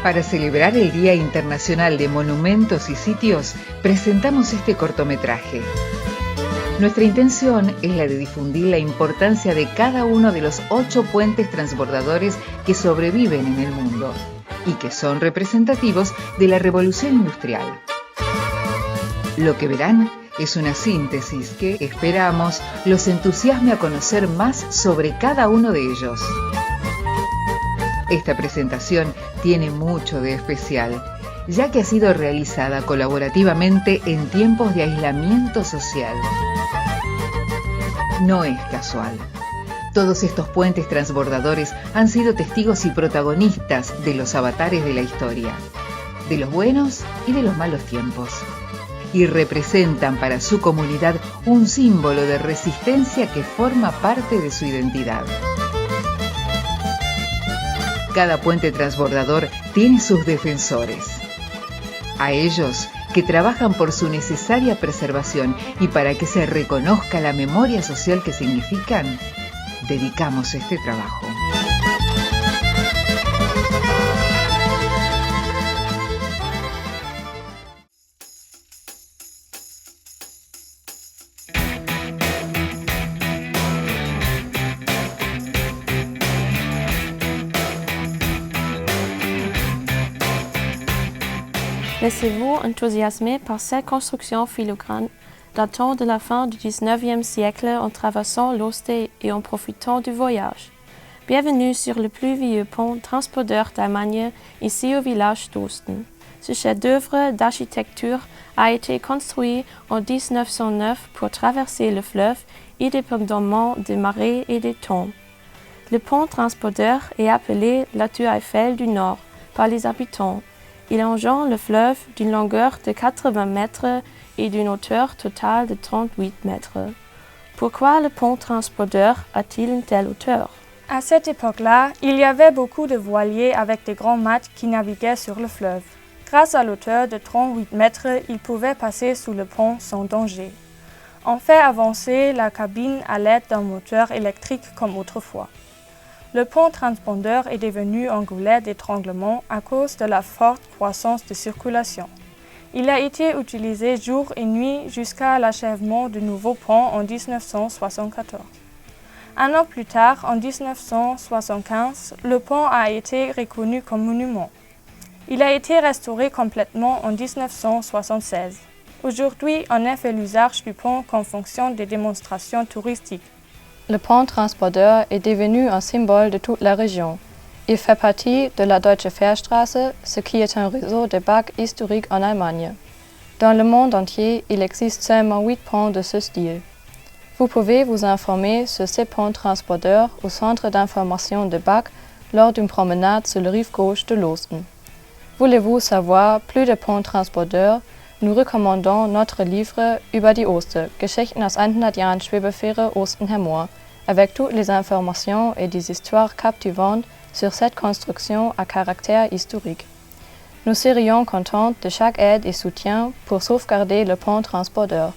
Para celebrar el Día Internacional de Monumentos y Sitios, presentamos este cortometraje. Nuestra intención es la de difundir la importancia de cada uno de los 8 puentes transbordadores que sobreviven en el mundo y que son representativos de la revolución industrial. Lo que verán es una síntesis que, esperamos, los entusiasme a conocer más sobre cada uno de ellos. Esta presentación tiene mucho de especial, ya que ha sido realizada colaborativamente en tiempos de aislamiento social. No es casual. Todos estos puentes transbordadores han sido testigos y protagonistas de los avatares de la historia, de los buenos y de los malos tiempos, y representan para su comunidad un símbolo de resistencia que forma parte de su identidad. Cada puente transbordador tiene sus defensores. A ellos que trabajan por su necesaria preservación y para que se reconozca la memoria social que significan, dedicamos este trabajo. Laissez-vous enthousiasmer par cette construction filigrane datant de la fin du XIXe siècle en traversant l'Oste et en profitant du voyage. Bienvenue sur le plus vieux pont Transbordeurs d'Allemagne, ici au village d'Osten. Ce chef-d'œuvre d'architecture a été construit en 1909 pour traverser le fleuve indépendamment des marées et des temps. Le pont Transbordeur est appelé la tour Eiffel du Nord par les habitants. Il enjambe le fleuve d'une longueur de 80 mètres et d'une hauteur totale de 38 mètres. Pourquoi le pont Transbordeur a-t-il une telle hauteur? À cette époque-là, il y avait beaucoup de voiliers avec des grands mâts qui naviguaient sur le fleuve. Grâce à l'hauteur de 38 mètres, ils pouvaient passer sous le pont sans danger. On fait avancer la cabine à l'aide d'un moteur électrique comme autrefois. Le pont transpondeur est devenu un goulet d'étranglement à cause de la forte croissance de circulation. Il a été utilisé jour et nuit jusqu'à l'achèvement du nouveau pont en 1974. Un an plus tard, en 1975, le pont a été reconnu comme monument. Il a été restauré complètement en 1976. Aujourd'hui, on a fait l'usage du pont comme fonction des démonstrations touristiques. Le pont Transbordeur est devenu un symbole de toute la région. Il fait partie de la Deutsche Fährstraße, ce qui est un réseau de bacs historiques en Allemagne. Dans le monde entier, il existe seulement 8 ponts de ce style. Vous pouvez vous informer sur ces ponts Transbordeurs au centre d'information de Bac lors d'une promenade sur le rive gauche de l'Osten. Voulez-vous savoir plus de ponts Transbordeurs? Nous recommandons notre livre über die Oste, Geschichten aus 100 Jahren Schwebefähre Osten Hemmoor, avec toutes les informations et des histoires captivantes sur cette construction à caractère historique. Nous serions contents de chaque aide et soutien pour sauvegarder le pont Transbordeur.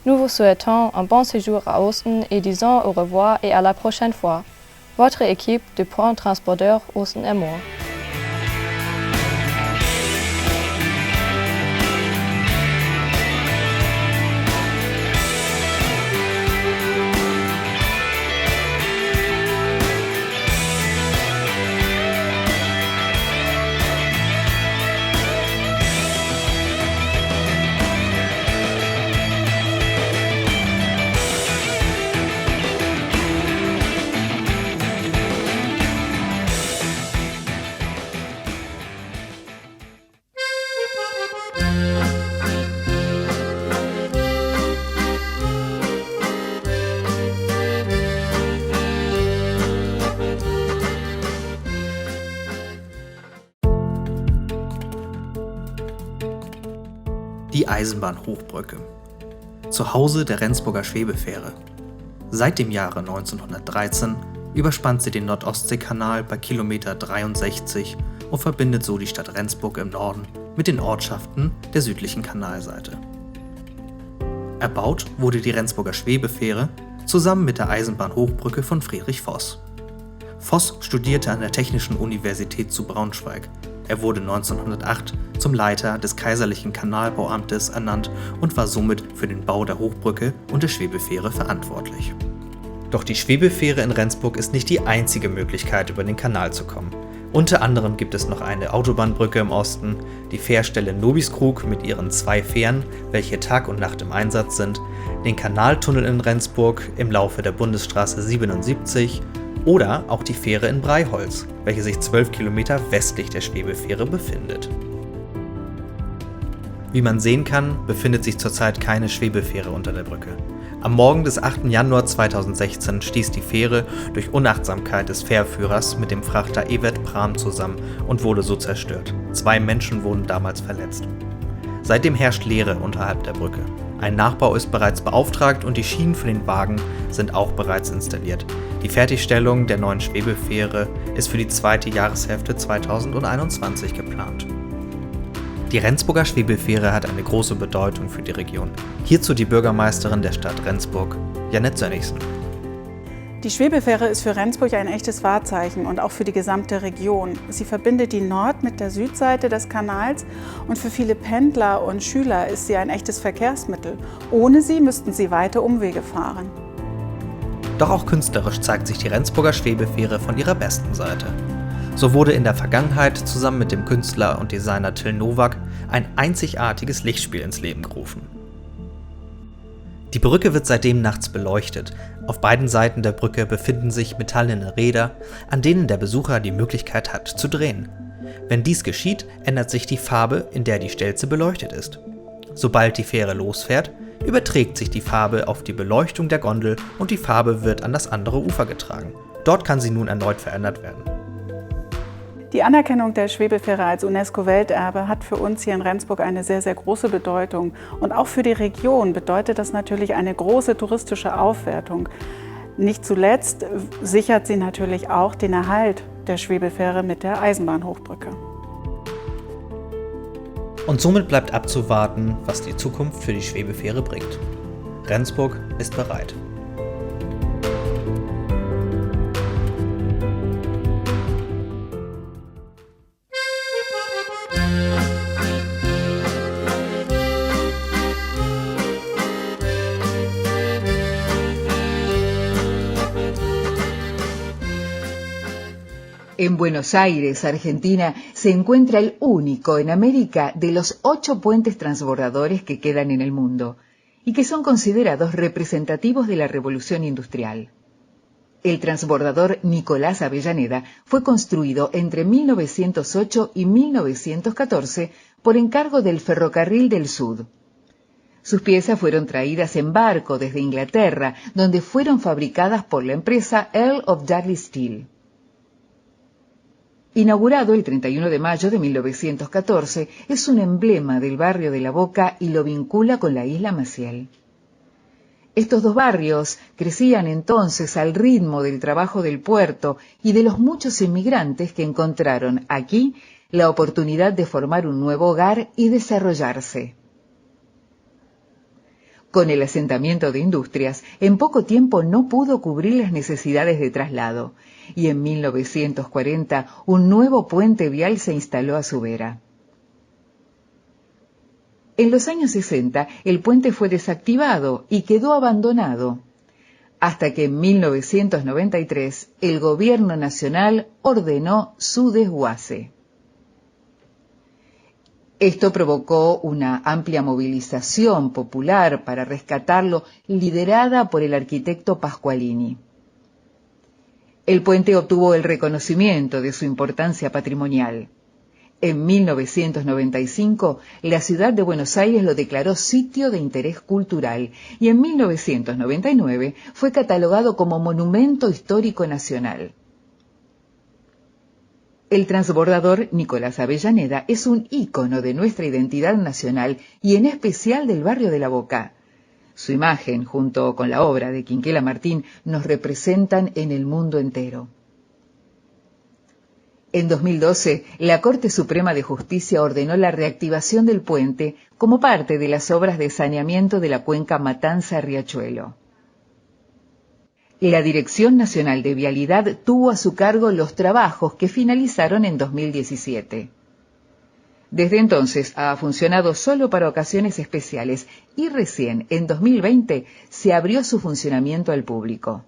Nous vous souhaitons un bon séjour à Osten et disons au revoir et à la prochaine fois. Votre équipe du Pont Transbordeurs Osten Hemmoor. Die Eisenbahnhochbrücke. Zuhause der Rendsburger Schwebefähre. Seit dem Jahre 1913 überspannt sie den Nordostseekanal bei Kilometer 63 und verbindet so die Stadt Rendsburg im Norden mit den Ortschaften der südlichen Kanalseite. Erbaut wurde die Rendsburger Schwebefähre zusammen mit der Eisenbahnhochbrücke von Friedrich Voss. Voss studierte an der Technischen Universität zu Braunschweig, Er wurde 1908 zum Leiter des Kaiserlichen Kanalbauamtes ernannt und war somit für den Bau der Hochbrücke und der Schwebefähre verantwortlich. Doch die Schwebefähre in Rendsburg ist nicht die einzige Möglichkeit, über den Kanal zu kommen. Unter anderem gibt es noch eine Autobahnbrücke im Osten, die Fährstelle Nobiskrug mit ihren 2 Fähren, welche Tag und Nacht im Einsatz sind, den Kanaltunnel in Rendsburg im Laufe der Bundesstraße 77 oder auch die Fähre in Breiholz, welche sich 12 Kilometer westlich der Schwebefähre befindet. Wie man sehen kann, befindet sich zurzeit keine Schwebefähre unter der Brücke. Am Morgen des 8. Januar 2016 stieß die Fähre durch Unachtsamkeit des Fährführers mit dem Frachter Evert Pram zusammen und wurde so zerstört. 2 Menschen wurden damals verletzt. Seitdem herrscht Leere unterhalb der Brücke. Ein Nachbau ist bereits beauftragt und die Schienen für den Wagen sind auch bereits installiert. Die Fertigstellung der neuen Schwebefähre ist für die 2. Jahreshälfte 2021 geplant. Die Rendsburger Schwebefähre hat eine große Bedeutung für die Region. Hierzu die Bürgermeisterin der Stadt Rendsburg, Janette Sönnigsen. Die Schwebefähre ist für Rendsburg ein echtes Wahrzeichen und auch für die gesamte Region. Sie verbindet die Nord- mit der Südseite des Kanals und für viele Pendler und Schüler ist sie ein echtes Verkehrsmittel. Ohne sie müssten sie weite Umwege fahren. Doch auch künstlerisch zeigt sich die Rendsburger Schwebefähre von ihrer besten Seite. So wurde in der Vergangenheit zusammen mit dem Künstler und Designer Till Nowak ein einzigartiges Lichtspiel ins Leben gerufen. Die Brücke wird seitdem nachts beleuchtet. Auf beiden Seiten der Brücke befinden sich metallene Räder, an denen der Besucher die Möglichkeit hat zu drehen. Wenn dies geschieht, ändert sich die Farbe, in der die Stelze beleuchtet ist. Sobald die Fähre losfährt, überträgt sich die Farbe auf die Beleuchtung der Gondel und die Farbe wird an das andere Ufer getragen. Dort kann sie nun erneut verändert werden. Die Anerkennung der Schwebefähre als UNESCO-Welterbe hat für uns hier in Rendsburg eine sehr, sehr große Bedeutung. Und auch für die Region bedeutet das natürlich eine große touristische Aufwertung. Nicht zuletzt sichert sie natürlich auch den Erhalt der Schwebefähre mit der Eisenbahnhochbrücke. Und somit bleibt abzuwarten, was die Zukunft für die Schwebefähre bringt. Rendsburg ist bereit. En Buenos Aires, Argentina, se encuentra el único en América de los 8 puentes transbordadores que quedan en el mundo y que son considerados representativos de la revolución industrial. El transbordador Nicolás Avellaneda fue construido entre 1908 y 1914 por encargo del Ferrocarril del Sud. Sus piezas fueron traídas en barco desde Inglaterra, donde fueron fabricadas por la empresa Earl of Dudley Steel. Inaugurado el 31 de mayo de 1914, es un emblema del barrio de La Boca y lo vincula con la isla Maciel. Estos 2 barrios crecían entonces al ritmo del trabajo del puerto y de los muchos inmigrantes que encontraron aquí la oportunidad de formar un nuevo hogar y desarrollarse. Con el asentamiento de industrias, en poco tiempo no pudo cubrir las necesidades de traslado, y en 1940 un nuevo puente vial se instaló a su vera. En los años 60 el puente fue desactivado y quedó abandonado, hasta que en 1993 el gobierno nacional ordenó su desguace. Esto provocó una amplia movilización popular para rescatarlo, liderada por el arquitecto Pasqualini. El puente obtuvo el reconocimiento de su importancia patrimonial. En 1995, la ciudad de Buenos Aires lo declaró sitio de interés cultural y en 1999 fue catalogado como Monumento Histórico Nacional. El transbordador Nicolás Avellaneda es un ícono de nuestra identidad nacional y en especial del barrio de La Boca. Su imagen, junto con la obra de Quinquela Martín, nos representan en el mundo entero. En 2012, la Corte Suprema de Justicia ordenó la reactivación del puente como parte de las obras de saneamiento de la cuenca Matanza-Riachuelo. La Dirección Nacional de Vialidad tuvo a su cargo los trabajos que finalizaron en 2017. Desde entonces ha funcionado solo para ocasiones especiales y recién en 2020 se abrió su funcionamiento al público.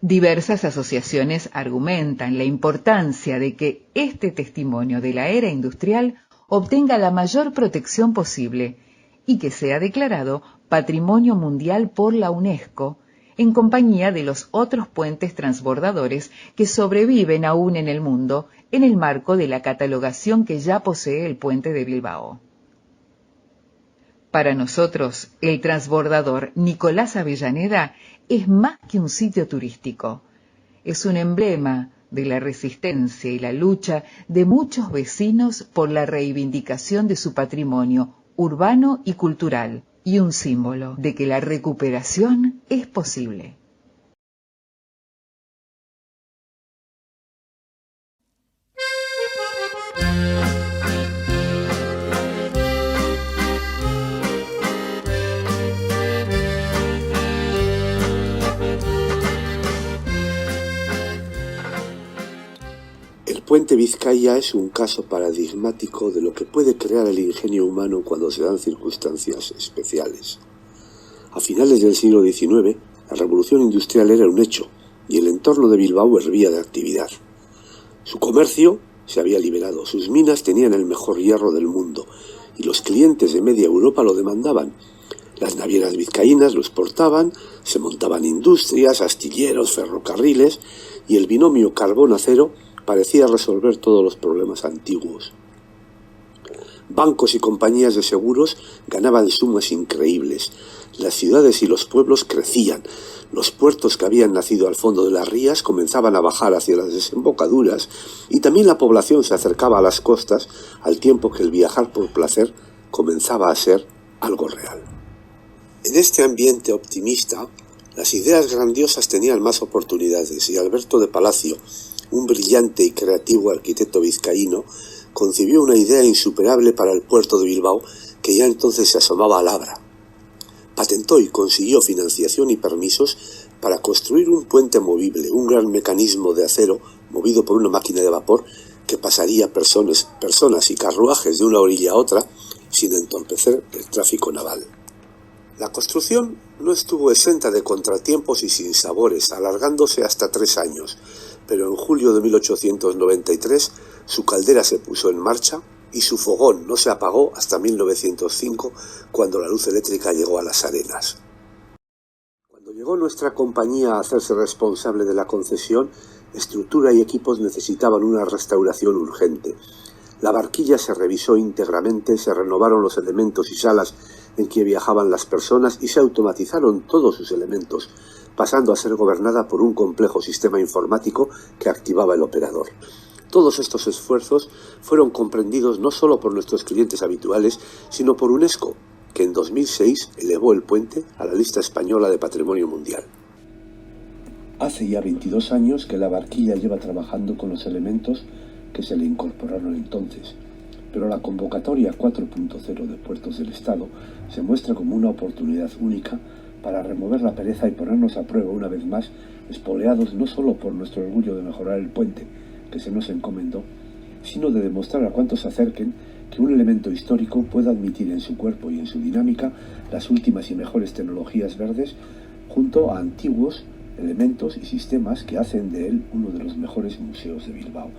Diversas asociaciones argumentan la importancia de que este testimonio de la era industrial obtenga la mayor protección posible y que sea declarado Patrimonio Mundial por la UNESCO, en compañía de los otros puentes transbordadores que sobreviven aún en el mundo en el marco de la catalogación que ya posee el puente de Bilbao. Para nosotros, el transbordador Nicolás Avellaneda es más que un sitio turístico. Es un emblema de la resistencia y la lucha de muchos vecinos por la reivindicación de su patrimonio urbano y cultural, y un símbolo de que la recuperación es posible. El puente Vizcaya es un caso paradigmático de lo que puede crear el ingenio humano cuando se dan circunstancias especiales. A finales del siglo XIX, la revolución industrial era un hecho y el entorno de Bilbao hervía de actividad. Su comercio se había liberado, sus minas tenían el mejor hierro del mundo y los clientes de media Europa lo demandaban. Las navieras vizcaínas lo exportaban, se montaban industrias, astilleros, ferrocarriles y el binomio carbón-acero parecía resolver todos los problemas antiguos. Bancos y compañías de seguros ganaban sumas increíbles. Las ciudades y los pueblos crecían. Los puertos que habían nacido al fondo de las rías comenzaban a bajar hacia las desembocaduras y también la población se acercaba a las costas al tiempo que el viajar por placer comenzaba a ser algo real. En este ambiente optimista, las ideas grandiosas tenían más oportunidades y Alberto de Palacio, un brillante y creativo arquitecto vizcaíno, concibió una idea insuperable para el puerto de Bilbao que ya entonces se asomaba al Abra. Patentó y consiguió financiación y permisos para construir un puente movible, un gran mecanismo de acero movido por una máquina de vapor que pasaría personas y carruajes de una orilla a otra sin entorpecer el tráfico naval. La construcción no estuvo exenta de contratiempos y sinsabores, alargándose hasta 3 años, pero en julio de 1893 su caldera se puso en marcha y su fogón no se apagó hasta 1905, cuando la luz eléctrica llegó a las arenas. Cuando llegó nuestra compañía a hacerse responsable de la concesión, estructura y equipos necesitaban una restauración urgente. La barquilla se revisó íntegramente, se renovaron los elementos y salas en que viajaban las personas y se automatizaron todos sus elementos, pasando a ser gobernada por un complejo sistema informático que activaba el operador. Todos estos esfuerzos fueron comprendidos no solo por nuestros clientes habituales, sino por UNESCO, que en 2006 elevó el puente a la lista española de Patrimonio Mundial. Hace ya 22 años que la barquilla lleva trabajando con los elementos que se le incorporaron entonces, pero la convocatoria 4.0 de Puertos del Estado se muestra como una oportunidad única para remover la pereza y ponernos a prueba una vez más, espoleados no solo por nuestro orgullo de mejorar el puente que se nos encomendó, sino de demostrar a cuantos se acerquen que un elemento histórico puede admitir en su cuerpo y en su dinámica las últimas y mejores tecnologías verdes junto a antiguos elementos y sistemas que hacen de él uno de los mejores museos de Bilbao.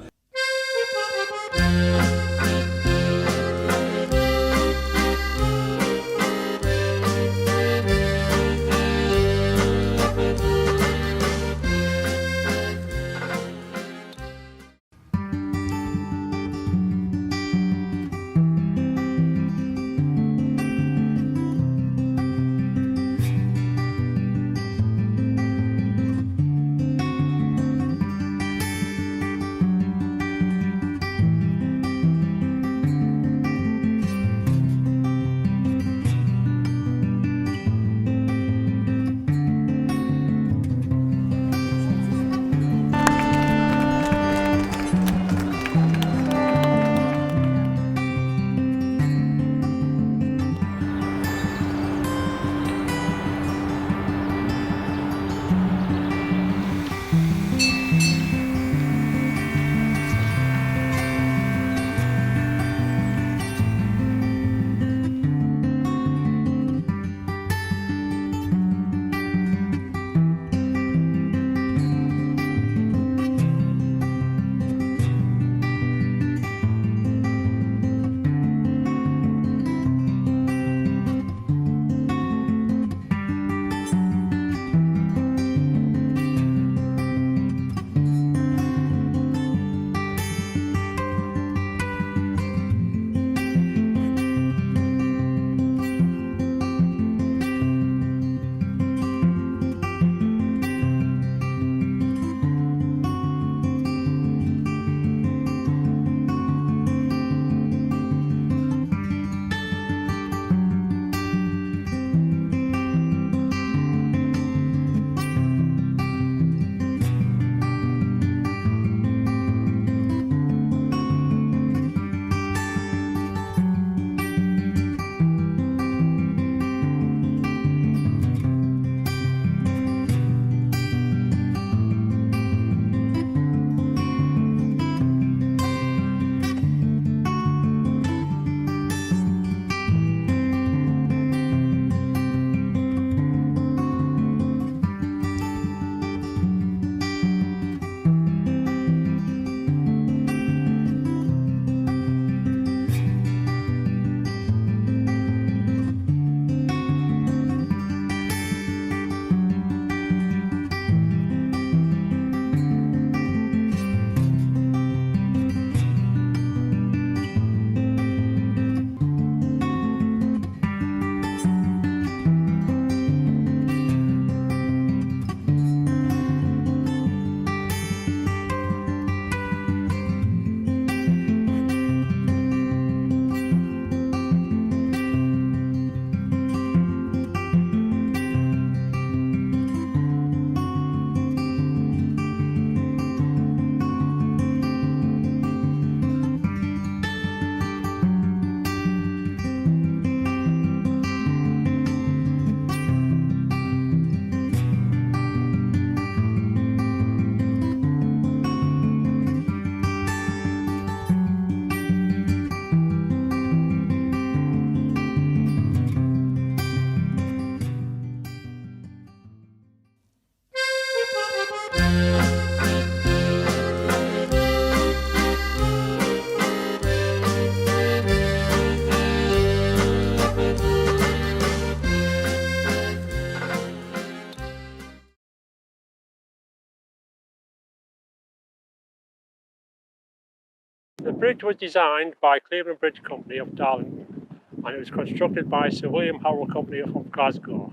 The bridge was designed by Cleveland Bridge Company of Darlington, and it was constructed by Sir William Howell Company of Glasgow.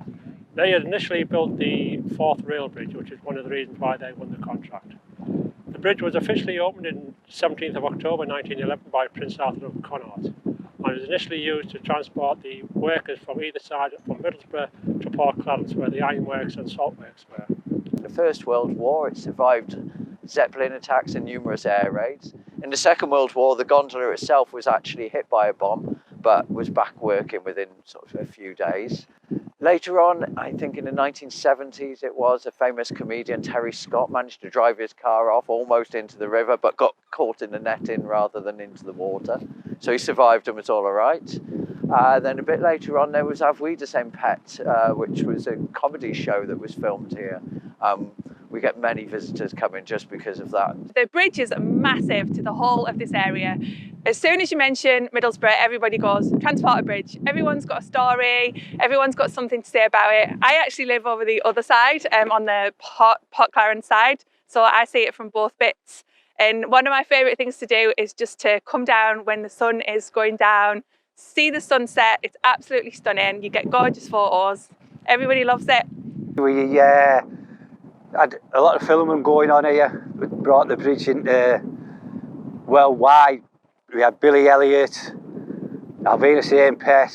They had initially built the fourth rail bridge, which is one of the reasons why they won the contract. The bridge was officially opened on 17th of October 1911 by Prince Arthur of Connaught, and it was initially used to transport the workers from either side, from Middlesbrough to Port Clarence, where the ironworks and saltworks were. In the First World War, it survived Zeppelin attacks and numerous air raids. In the Second World War, the gondola itself was actually hit by a bomb, but was back working within sort of a few days. Later on, I think in the 1970s, it was a famous comedian, Terry Scott, managed to drive his car off almost into the river, but got caught in the netting rather than into the water. So he survived and was all right. Then a bit later on, there was Have We the Same Pet, which was a comedy show that was filmed here. We get many visitors coming just because of that. The bridge is massive to the whole of this area. As soon as you mention Middlesbrough, everybody goes, Transporter Bridge. Everyone's got a story, everyone's got something to say about it. I actually live over the other side, on the Port Clarence side, so I see it from both bits. And one of my favourite things to do is just to come down when the sun is going down, see the sunset. It's absolutely stunning. You get gorgeous photos. Everybody loves it. We had a lot of filming going on here. We brought the bridge into worldwide. We had Billy Elliot, Alvina St. Pet.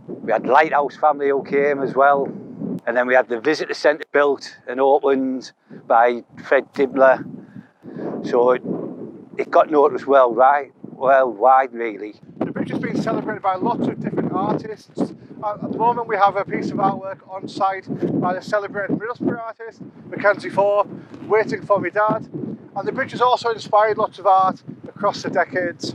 We had Lighthouse family who came as well. And then we had the visitor centre built and opened by Fred Dibbler. So it got noticed worldwide really. The bridge has been celebrated by lots of different artists. At the moment we have a piece of artwork on site by the celebrated Middlesbrough artist, Mackenzie Thorpe, Waiting for Me Dad. And the bridge has also inspired lots of art across the decades.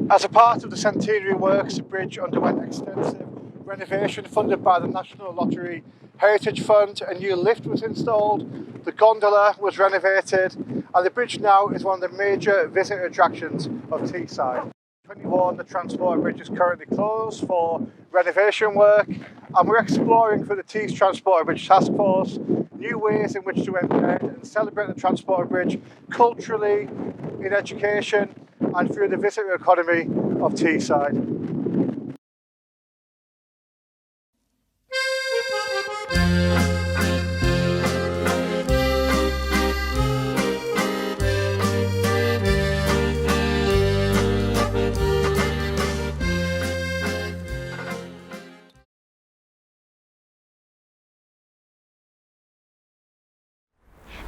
As a part of the centenary works, the bridge underwent extensive renovation funded by the National Lottery Heritage Fund. A new lift was installed, the gondola was renovated, and the bridge now is one of the major visitor attractions of Teesside. 21, the Transporter Bridge is currently closed for renovation work, and we're exploring for the Tees Transporter Bridge Task Force new ways in which to embed and celebrate the Transporter Bridge culturally, in education, and through the visitor economy of Teesside.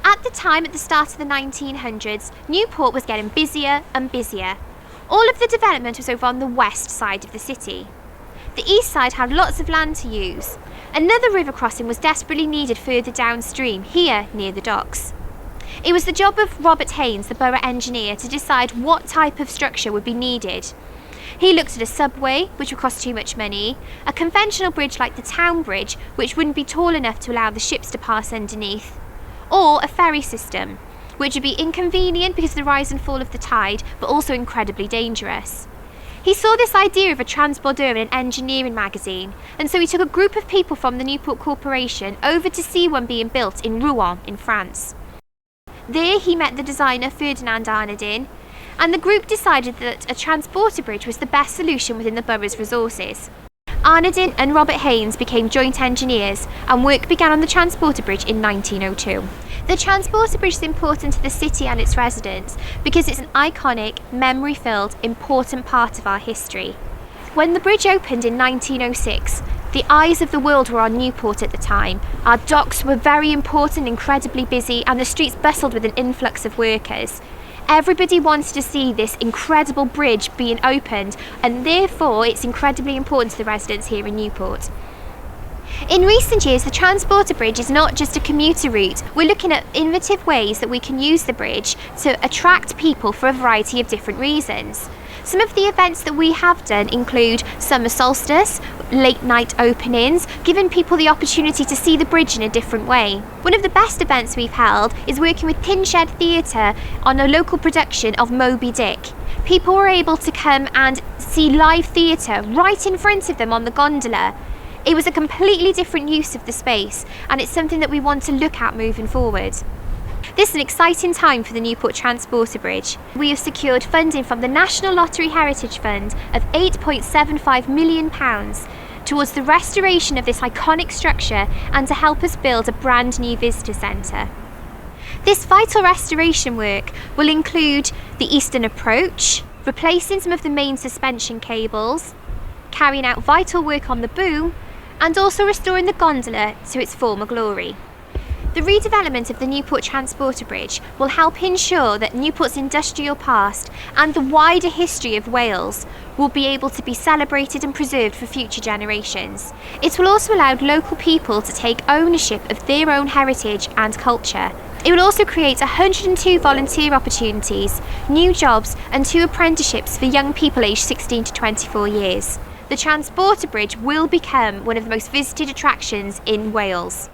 At the time, at the start of the 1900s, Newport was getting busier and busier. All of the development was over on the west side of the city. The east side had lots of land to use. Another river crossing was desperately needed further downstream, here near the docks. It was the job of Robert Haynes, the borough engineer, to decide what type of structure would be needed. He looked at a subway, which would cost too much money, a conventional bridge like the town bridge, which wouldn't be tall enough to allow the ships to pass underneath, or a ferry system, which would be inconvenient because of the rise and fall of the tide, but also incredibly dangerous. He saw this idea of a transbordeur in an engineering magazine, and so he took a group of people from the Newport Corporation over to see one being built in Rouen in France. There he met the designer Ferdinand Arnadin, and the group decided that a transporter bridge was the best solution within the borough's resources. Arnadin and Robert Haynes became joint engineers, and work began on the transporter bridge in 1902. The transporter bridge is important to the city and its residents because it's an iconic, memory-filled, important part of our history. When the bridge opened in 1906, the eyes of the world were on Newport at the time. Our docks were very important, incredibly busy, and the streets bustled with an influx of workers. Everybody wanted to see this incredible bridge being opened, and therefore it's incredibly important to the residents here in Newport. In recent years, the Transporter Bridge is not just a commuter route. We're looking at innovative ways that we can use the bridge to attract people for a variety of different reasons. Some of the events that we have done include summer solstice, late night openings, giving people the opportunity to see the bridge in a different way. One of the best events we've held is working with Pinshed Theatre on a local production of Moby Dick. People were able to come and see live theatre right in front of them on the gondola. It was a completely different use of the space, and it's something that we want to look at moving forward. This is an exciting time for the Newport Transporter Bridge. We have secured funding from the National Lottery Heritage Fund of £8.75 million towards the restoration of this iconic structure and to help us build a brand new visitor centre. This vital restoration work will include the eastern approach, replacing some of the main suspension cables, carrying out vital work on the boom, and also restoring the gondola to its former glory. The redevelopment of the Newport Transporter Bridge will help ensure that Newport's industrial past and the wider history of Wales will be able to be celebrated and preserved for future generations. It will also allow local people to take ownership of their own heritage and culture. It will also create 102 volunteer opportunities, new jobs and 2 apprenticeships for young people aged 16 to 24 years. The Transporter Bridge will become one of the most visited attractions in Wales.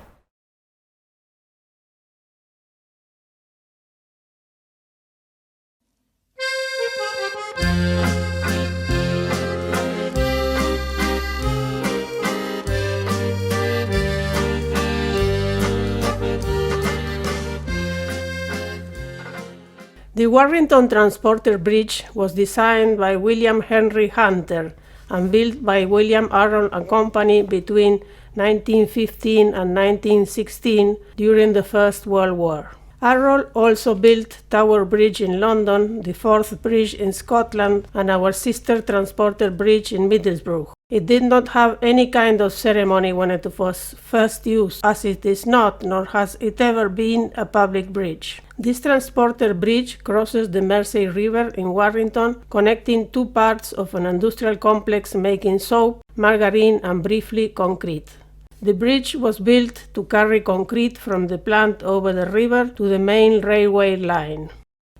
The Warrington Transporter Bridge was designed by William Henry Hunter and built by William Arroll and Company between 1915 and 1916 during the First World War. Arroll also built Tower Bridge in London, the Forth Bridge in Scotland, and our sister Transporter Bridge in Middlesbrough. It did not have any kind of ceremony when it was first used, as it is not, nor has it ever been, a public bridge. This Transporter Bridge crosses the Mersey River in Warrington, connecting 2 parts of an industrial complex making soap, margarine, and briefly concrete. The bridge was built to carry concrete from the plant over the river to the main railway line.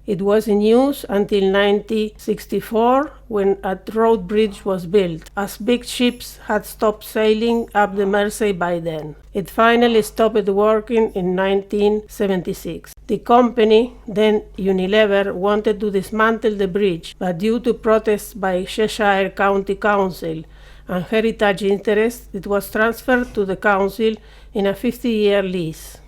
It was in use until 1964, when a road bridge was built, as big ships had stopped sailing up the Mersey by then. It finally stopped working in 1976. The company, then Unilever, wanted to dismantle the bridge, but due to protests by Cheshire County Council and heritage interests, it was transferred to the council in a 50-year lease.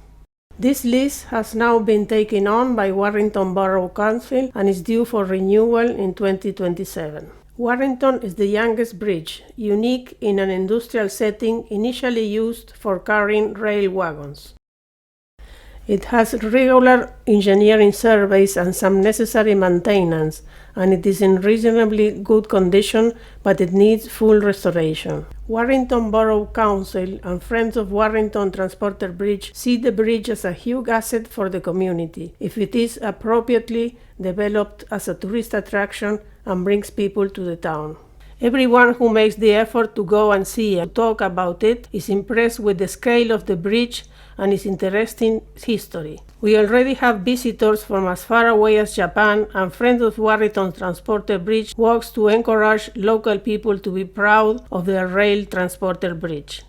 This lease has now been taken on by Warrington Borough Council and is due for renewal in 2027. Warrington is the youngest bridge, unique in an industrial setting initially used for carrying rail wagons. It has regular engineering surveys and some necessary maintenance, and it is in reasonably good condition, but it needs full restoration. Warrington Borough Council and Friends of Warrington Transporter Bridge see the bridge as a huge asset for the community if it is appropriately developed as a tourist attraction and brings people to the town. Everyone who makes the effort to go and see and talk about it is impressed with the scale of the bridge and its interesting history. We already have visitors from as far away as Japan, and Friends of Warrington Transporter Bridge works to encourage local people to be proud of their rail transporter bridge.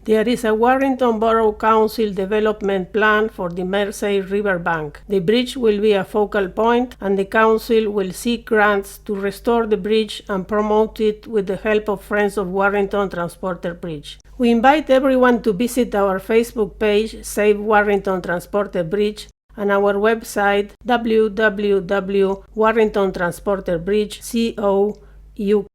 There is a Warrington Borough Council development plan for the Mersey River bank. The bridge will be a focal point, and the council will seek grants to restore the bridge and promote it with the help of Friends of Warrington Transporter Bridge. We invite everyone to visit our Facebook page, Save Warrington Transporter Bridge, and our website, www.warringtontransporterbridge.co.uk.